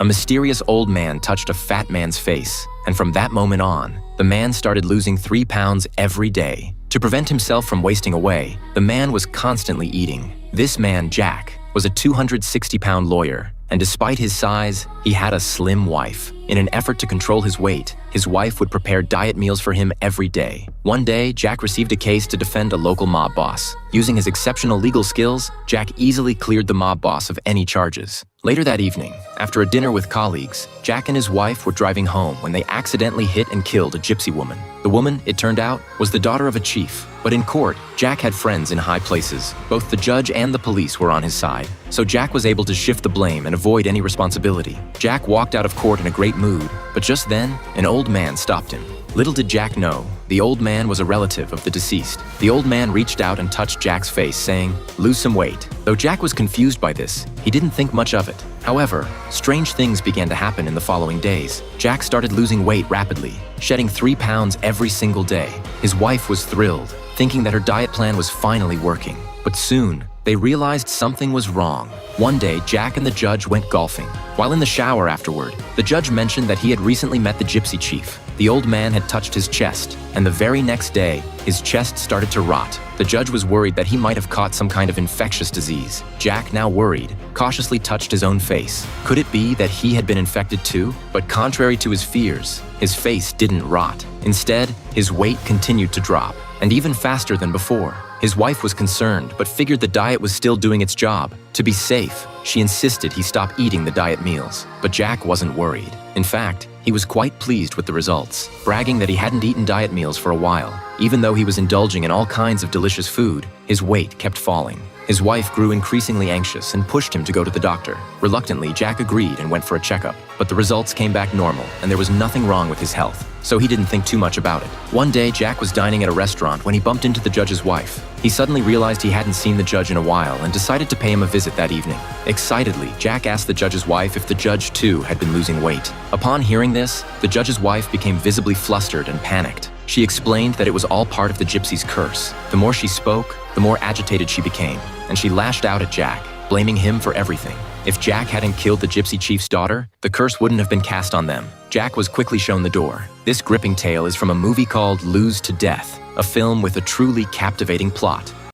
A mysterious old man touched a fat man's face, and from that moment on, the man started losing 3 pounds every day. To prevent himself from wasting away, the man was constantly eating. This man, Jack, was a 260-pound lawyer, and despite his size, he had a slim wife. In an effort to control his weight, his wife would prepare diet meals for him every day. One day, Jack received a case to defend a local mob boss. Using his exceptional legal skills, Jack easily cleared the mob boss of any charges. Later that evening, after a dinner with colleagues, Jack and his wife were driving home when they accidentally hit and killed a gypsy woman. The woman, it turned out, was the daughter of a chief. But in court, Jack had friends in high places. Both the judge and the police were on his side, so Jack was able to shift the blame and avoid any responsibility. Jack walked out of court in a great mood, but just then, an old man stopped him. Little did Jack know, the old man was a relative of the deceased. The old man reached out and touched Jack's face, saying, "Lose some weight." Though Jack was confused by this, he didn't think much of it. However, strange things began to happen in the following days. Jack started losing weight rapidly, shedding 3 pounds every single day. His wife was thrilled, thinking that her diet plan was finally working. But soon, they realized something was wrong. One day, Jack and the judge went golfing. While in the shower afterward, the judge mentioned that he had recently met the gypsy chief. The old man had touched his chest, and the very next day, his chest started to rot. The judge was worried that he might have caught some kind of infectious disease. Jack, now worried, cautiously touched his own face. Could it be that he had been infected too? But contrary to his fears, his face didn't rot. Instead, his weight continued to drop, and even faster than before. His wife was concerned, but figured the diet was still doing its job. To be safe, she insisted he stop eating the diet meals. But Jack wasn't worried. In fact, he was quite pleased with the results, bragging that he hadn't eaten diet meals for a while. Even though he was indulging in all kinds of delicious food, his weight kept falling. His wife grew increasingly anxious and pushed him to go to the doctor. Reluctantly, Jack agreed and went for a checkup. But the results came back normal, and there was nothing wrong with his health, so he didn't think too much about it. One day, Jack was dining at a restaurant when he bumped into the judge's wife. He suddenly realized he hadn't seen the judge in a while and decided to pay him a visit that evening. Excitedly, Jack asked the judge's wife if the judge too had been losing weight. Upon hearing this, the judge's wife became visibly flustered and panicked. She explained that it was all part of the gypsy's curse. The more she spoke, the more agitated she became, and she lashed out at Jack, blaming him for everything. If Jack hadn't killed the gypsy chief's daughter, the curse wouldn't have been cast on them. Jack was quickly shown the door. This gripping tale is from a movie called Lose to Death, a film with a truly captivating plot.